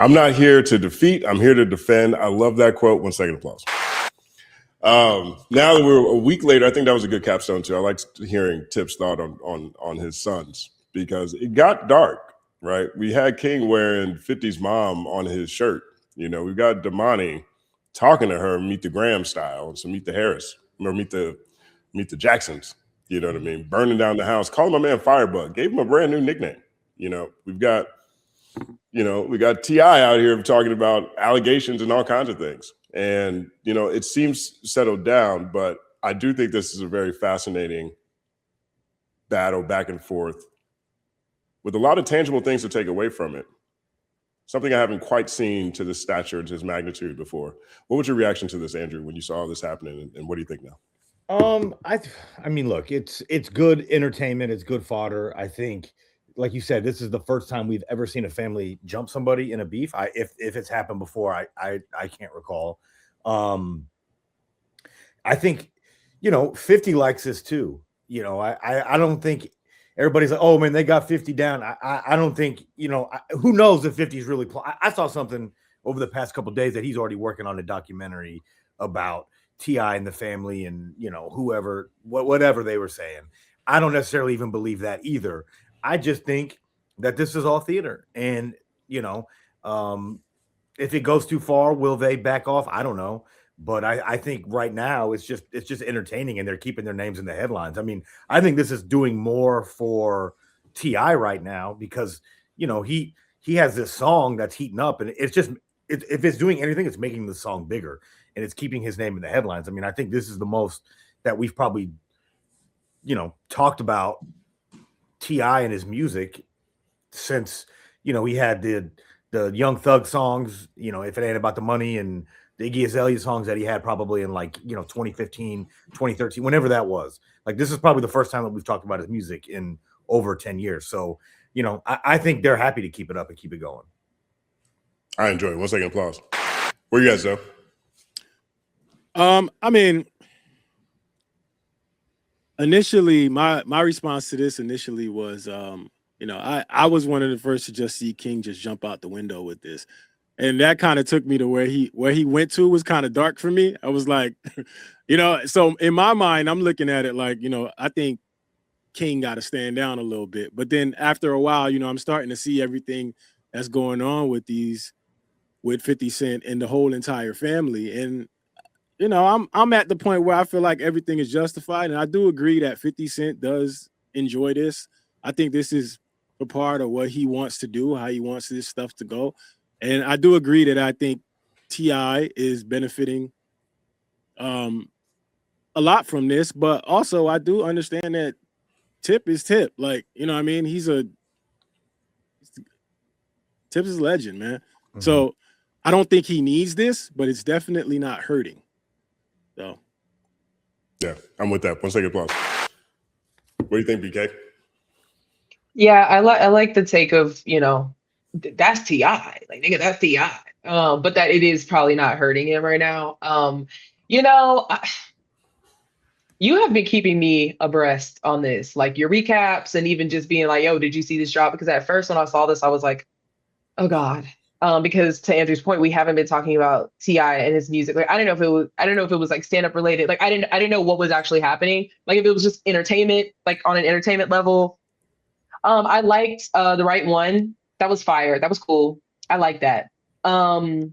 I'm not here to defeat. I'm here to defend. I love that quote. 1 second applause. Now that we're a week later, I think that was a good capstone too. I liked hearing Tip's thought on his sons because it got dark, right? We had King wearing 50's mom on his shirt. You know, we've got Damani talking to her, Meet the Graham style, so Meet the Harris, or Meet the Jacksons. You know what I mean? Burning down the house, calling my man Firebug, gave him a brand new nickname. You know, we got T.I. out here talking about allegations and all kinds of things. And, you know, it seems settled down, but I do think this is a very fascinating battle back and forth with a lot of tangible things to take away from it. Something I haven't quite seen to this stature, to this magnitude before. What was your reaction to this, Andrew, when you saw this happening, and what do you think now? I mean, look, it's good entertainment. It's good fodder. I think, like you said, this is the first time we've ever seen a family jump somebody in a beef. If it's happened before, I can't recall. I think, you know, 50 likes this too. You know, I don't think everybody's like, oh man, they got 50 down. I don't think, you know, who knows if 50's really. I saw something over the past couple of days that he's already working on a documentary about T.I. and the family, and, you know, whatever they were saying. I don't necessarily even believe that either. I just think that this is all theater, and, you know, if it goes too far, will they back off? I don't know, but I think right now it's just entertaining, and they're keeping their names in the headlines. I mean, I think this is doing more for T.I. right now because, you know, he has this song that's heating up, and it's just if it's doing anything, it's making the song bigger, and it's keeping his name in the headlines. I mean, I think this is the most that we've probably, you know, talked about T.I. and his music since, you know, he had the Young Thug songs, you know, If It Ain't About the Money, and the Iggy Azalea songs that he had probably in, like, you know, 2015, 2013, whenever that was. Like, this is probably the first time that we've talked about his music in over 10 years. So, you know, I think they're happy to keep it up and keep it going. I enjoy it. 1 second applause. Where you guys, though? I mean, initially, my response to this initially was, you know, I was one of the first to just see King just jump out the window with this, and that kind of took me to where he went to was kind of dark for me. I was like, you know, so in my mind, I'm looking at it like, you know, I think King got to stand down a little bit, but then after a while, you know, I'm starting to see everything that's going on with 50 Cent and the whole entire family, and, you know, I'm at the point where I feel like everything is justified, and I do agree that 50 Cent does enjoy this. I think this is a part of what he wants to do, how he wants this stuff to go, and I do agree that I think T.I. is benefiting a lot from this, but also I do understand that Tip is Tip. Like, you know what I mean? Tip is a legend, man. Mm-hmm. So I don't think he needs this, but it's definitely not hurting. So, yeah, I'm with that. 1 second applause. What do you think, BK? Yeah, I like the take of, you know, that's T.I. Like, nigga, that's T.I. But that it is probably not hurting him right now. You know, you have been keeping me abreast on this, like your recaps and even just being like, yo, did you see this drop? Because at first when I saw this, I was like, oh God. Because to Andrew's point, we haven't been talking about T.I. and his music. Like, I don't know if it was like stand up related. Like, I didn't know what was actually happening. Like, if it was just entertainment, like on an entertainment level. I liked The Right One. That was fire. That was cool. I like that. I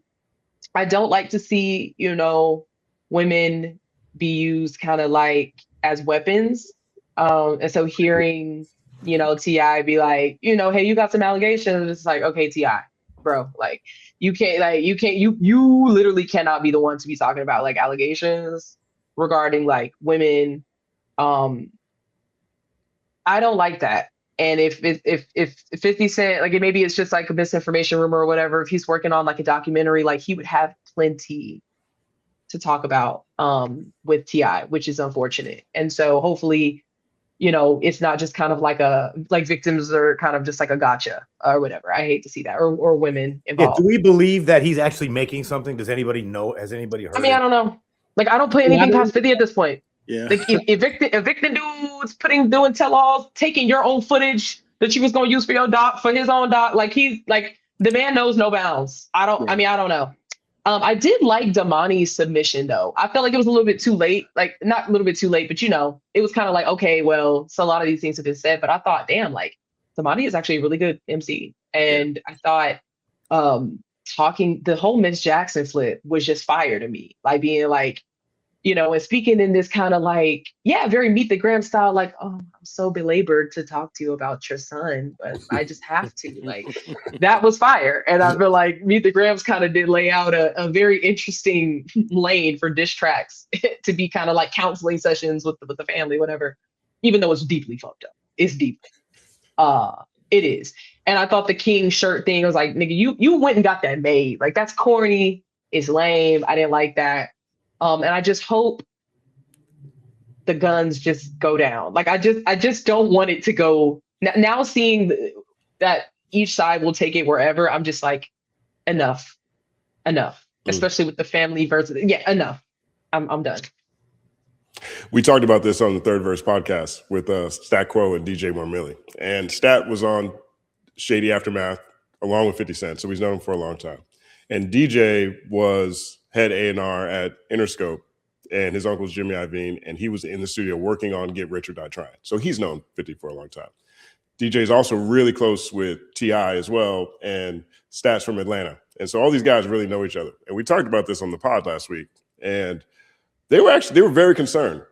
don't like to see, you know, women be used kind of like as weapons. And so hearing, you know, T.I. be like, you know, hey, you got some allegations. It's like, okay, T.I. Bro, like you literally cannot be the one to be talking about like allegations regarding like women. I don't like that. And if 50 Cent, like maybe it's just like a misinformation rumor or whatever, if he's working on like a documentary, like he would have plenty to talk about with T.I., which is unfortunate. And so hopefully, you know, it's not just kind of like victims are kind of just like a gotcha or whatever. I hate to see that, or women involved. Yeah, do we believe that he's actually making something? Does anybody know? Has anybody heard? I mean, I don't know. Like, I don't put anything past 50 at this point. Yeah. Like, evicting dudes, doing tell-alls, taking your own footage that you was gonna use for your doc, for his own doc. Like, he's like, The man knows no bounds. I mean, I don't know. I did like Damani's submission though. I felt like it was a little bit too late. Like not a little bit too late, but it was kind of like, okay, well, so a lot of these things have been said, but I thought, damn, like Damani is actually a really good MC. And I thought talking the whole Miss Jackson flip was just fire to me. Like being like, and speaking in this kind of like, very Meet the Graham style, like, oh, I'm so belabored to talk to you about your son, but I just have to. Like, that was fire. And I feel like Meet the Grahams kind of did lay out a very interesting lane for diss tracks to be kind of like counseling sessions with the family, whatever, even though it's deeply fucked up. It's deep. It is. And I thought the King shirt thing, I was like, nigga, you went and got that made. Like, that's corny. It's lame. I didn't like that. And I just hope the guns just go down. Like, I just don't want it to go. Now seeing that each side will take it wherever, I'm just like, enough. Especially with the family versus, enough. I'm done. We talked about this on the Third Verse podcast with Stat Quo and DJ More Millie. And Stat was on Shady Aftermath along with 50 Cent, so he's known him for a long time. And DJ was head A&R at Interscope, and his uncle's Jimmy Iovine, and he was in the studio working on Get Rich or Die Trying. So he's known 50 for a long time. DJ is also really close with T.I. as well, and Stats from Atlanta. And so all these guys really know each other. And we talked about this on the pod last week, and they were very concerned.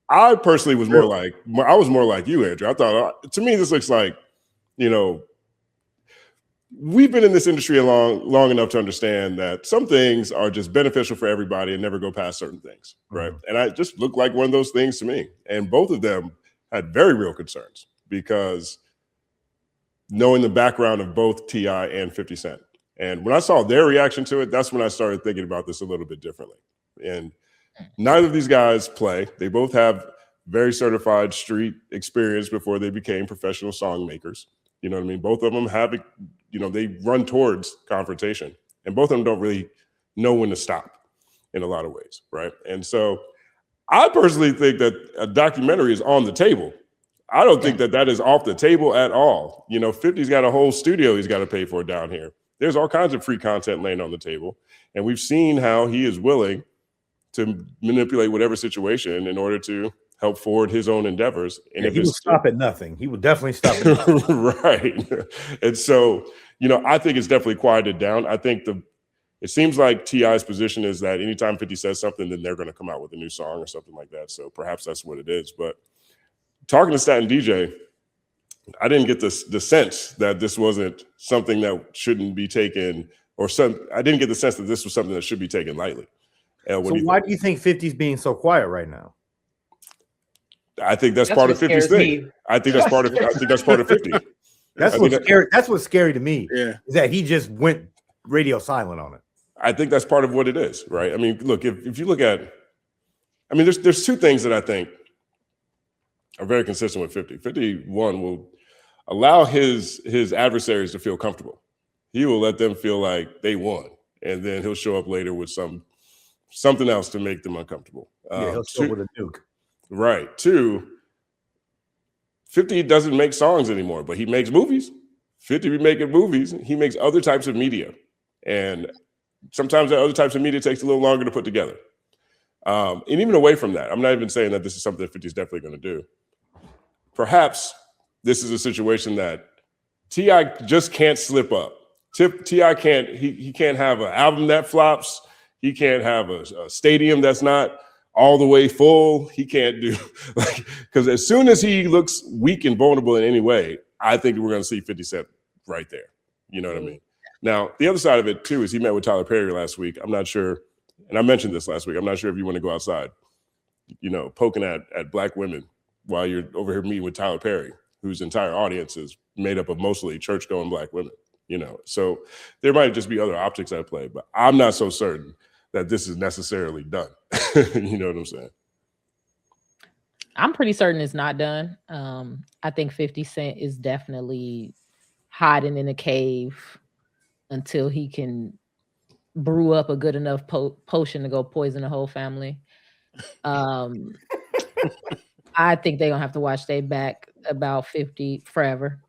I personally was more like you, Andrew. I thought, to me, this looks like, we've been in this industry long enough to understand that some things are just beneficial for everybody and never go past certain things, right? Mm-hmm. And I just looked like one of those things to me. And both of them had very real concerns because knowing the background of both T.I. and 50 Cent. And when I saw their reaction to it, that's when I started thinking about this a little bit differently. And neither of these guys play. They both have very certified street experience before they became professional song makers. You know what I mean? Both of them have, they run towards confrontation, and both of them don't really know when to stop in a lot of ways, right? And so I personally think that a documentary is on the table. I don't think that is off the table at all. 50's got a whole studio he's got to pay for down here. There's all kinds of free content laying on the table, and we've seen how he is willing to manipulate whatever situation in order to help forward his own endeavors. And if he will stop at nothing. He would definitely stop at nothing. Right. And so, I think it's definitely quieted down. I think it seems like T.I.'s position is that anytime 50 says something, then they're going to come out with a new song or something like that. So perhaps that's what it is. But talking to Stat and DJ, I didn't get the sense that this wasn't something that shouldn't be taken, I didn't get the sense that this was something that should be taken lightly. So why do you think 50's being so quiet right now? I think that's part of 50's thing. I think that's part of 50. That's what's scary. That's what's scary to me. Yeah. Is that he just went radio silent on it. I think that's part of what it is, right? I mean, look, if you look at, there's two things that I think are very consistent with 50. 51 will allow his adversaries to feel comfortable. He will let them feel like they won, and then he'll show up later with something else to make them uncomfortable. He'll show up with a nuke. Right. 2, 50 doesn't make songs anymore, but he makes movies. 50 be making movies. He makes other types of media. And sometimes that other types of media takes a little longer to put together. And even away from that, I'm not even saying that this is something that 50 is definitely going to do. Perhaps this is a situation that T.I. just can't slip up. T.I. can't, he can't have an album that flops. He can't have a stadium that's not all the way full. He can't do, because as soon as he looks weak and vulnerable in any way, I think we're going to see 50 Cent right there. You know what I mean? Now, the other side of it, too, is he met with Tyler Perry last week. I'm not sure, and I mentioned this last week, I'm not sure if you want to go outside, poking at Black women while you're over here meeting with Tyler Perry, whose entire audience is made up of mostly church-going Black women, So there might just be other optics at play, but I'm not so certain that this is necessarily done. You know what I'm saying? I'm pretty certain it's not done. I think 50 Cent is definitely hiding in a cave until he can brew up a good enough potion to go poison the whole family. I think they're gonna have to watch their back about 50 forever.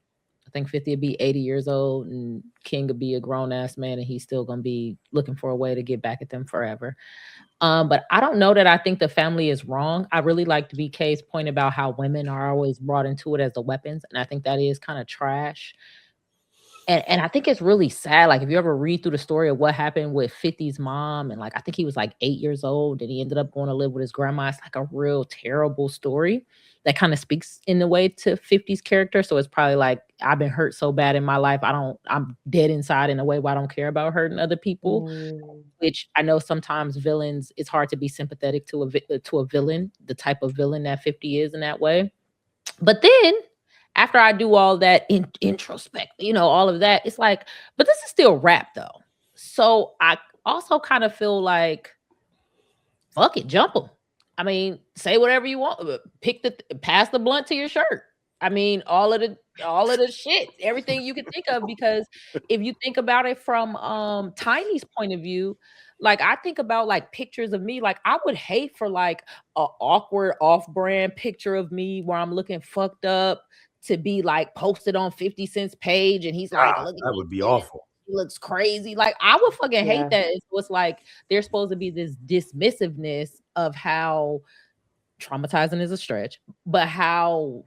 I think 50 would be 80 years old, and King would be a grown ass man, and he's still gonna be looking for a way to get back at them forever. But I don't know that I think the family is wrong. I really like BK's point about how women are always brought into it as the weapons, and I think that is kind of trash. And I think it's really sad. Like, if you ever read through the story of what happened with 50's mom, and like I think he was like 8 years old and he ended up going to live with his grandma. It's like a real terrible story that kind of speaks in the way to 50's character. So it's probably like, I've been hurt so bad in my life. I'm dead inside in a way where I don't care about hurting other people. Which I know sometimes villains, it's hard to be sympathetic to a villain, the type of villain that 50 is in that way. But then after I do all that introspect, all of that, it's like, but this is still rap though. So I also kind of feel like, fuck it, jump them. I mean, say whatever you want. Pass the blunt to your shirt. I mean, all of the shit, everything you can think of. Because if you think about it from Tiny's point of view, like I think about like pictures of me, like I would hate for like a awkward off-brand picture of me where I'm looking fucked up to be like posted on 50 Cent's page, and he's like, look at that would be awful. He looks crazy. Like I would fucking Yeah. hate that. So it's like there's supposed to be this dismissiveness of how traumatizing is a stretch, but how,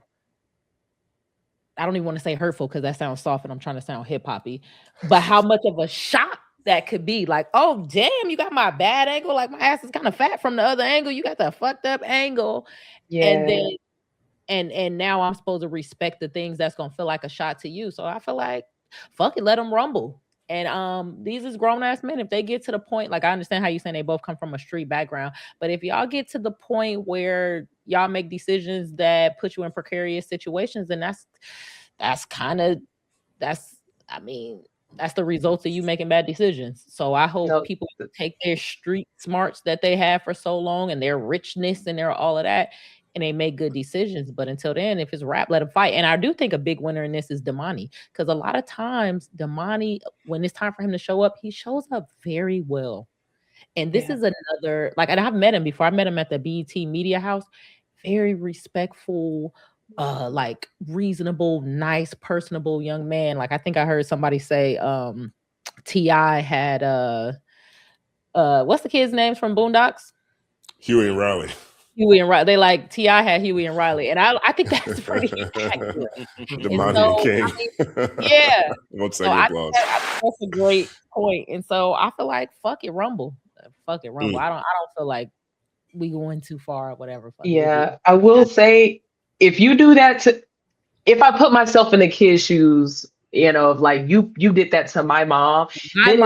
I don't even want to say hurtful because that sounds soft and I'm trying to sound hip-hoppy, but how much of a shock that could be. Like, oh damn, you got my bad angle. Like my ass is kind of fat from the other angle. You got the fucked up angle. Yeah. And then and now I'm supposed to respect the things that's gonna feel like a shot to you. So I feel like, fuck it, let them rumble. And these is grown-ass men. If they get to the point, like I understand how you saying they both come from a street background, but if y'all get to the point where y'all make decisions that put you in precarious situations, then that's the result of you making bad decisions. So I hope people take their street smarts that they have for so long and their richness and their all of that, and they make good decisions. But until then, if it's rap, let them fight. And I do think a big winner in this is Damani, because a lot of times Damani, when it's time for him to show up, he shows up very well. And this is another, like, and I've met him before. I met him at the BET Media House. Very respectful, like reasonable, nice, personable young man. Like I think I heard somebody say T.I. had what's the kids' names from Boondocks? Huey and Riley. Huey and Riley. They like T.I. had Huey and Riley, and I think that's pretty accurate. Damani and King. I mean, yeah. One second applause. That's a great point. And so I feel like fuck it, rumble. Fuck it, rumble. I don't feel like we going too far or whatever. Yeah, I will say, if you do that if I put myself in the kid's shoes, of like you did that to my mom, then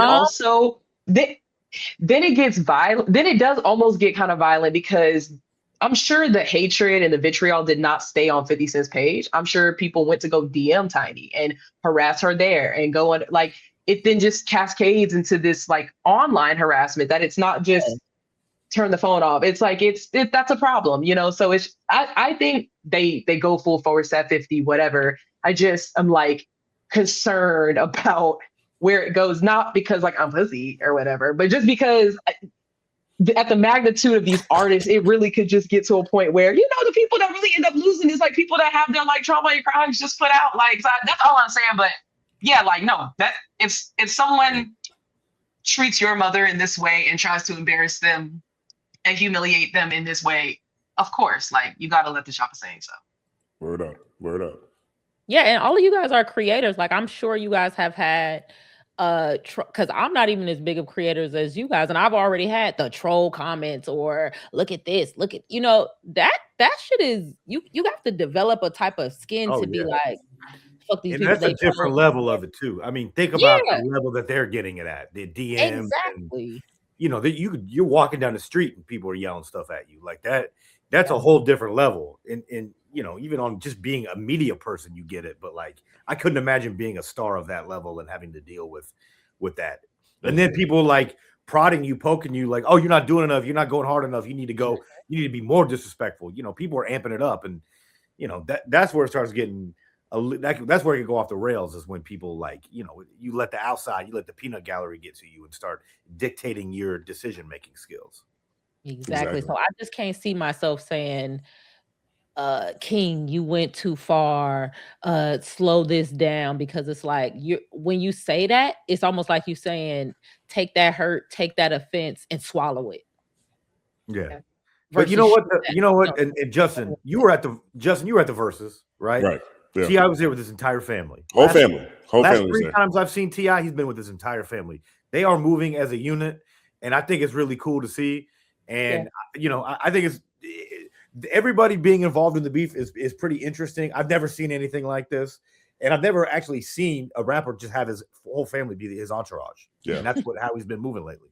it gets violent. Then it does almost get kind of violent, because I'm sure the hatred and the vitriol did not stay on 50 Cent's page. I'm sure people went to go DM Tiny and harass her there and go on, like, it then just cascades into this like online harassment that it's not just turn the phone off. It's like, that's a problem, so I think they go full force at 50, whatever. I'm like concerned about where it goes, not because like I'm pussy or whatever, but just because at the magnitude of these artists, it really could just get to a point where, the people that really end up losing is like people that have their like trauma and crimes just put out. Like, so that's all I'm saying. But yeah, like, no, that if someone treats your mother in this way and tries to embarrass them and humiliate them in this way, of course, like, you got to let the shopper sing. So word up. Yeah, and all of you guys are creators. Like, I'm sure you guys have had because I'm not even as big of creators as you guys, and I've already had the troll comments or look at this, look at that shit is you have to develop a type of skin to be like, fuck these people. That's a different level of it too. I mean, think about the level that they're getting it at, the DMs. Exactly. And, you're walking down the street and people are yelling stuff at you like that. That's a whole different level. And even on just being a media person, you get it. But like, I couldn't imagine being a star of that level and having to deal with that. And then people like prodding you, poking you, like, oh, you're not doing enough. You're not going hard enough. You need to be more disrespectful. People are amping it up. And, that's where it starts getting, that's where it can go off the rails, is when people like, you let the outside, you let the peanut gallery get to you and start dictating your decision-making skills. Exactly. So I just can't see myself saying, King, you went too far, slow this down, because it's like when you say that, it's almost like you saying, take that hurt, take that offense and swallow it. Yeah. But you Versus know what, and Justin, you were at the verses, right? Right. Yeah. T.I. was there with his entire family. Whole family. Whole last family was 3 there. times I've seen T.I., he's been with his entire family. They are moving as a unit, and I think it's really cool to see. And you know, I think it's everybody being involved in the beef is pretty interesting. I've never seen anything like this, and I've never actually seen a rapper just have his whole family be his entourage. Yeah. And that's how he's been moving lately.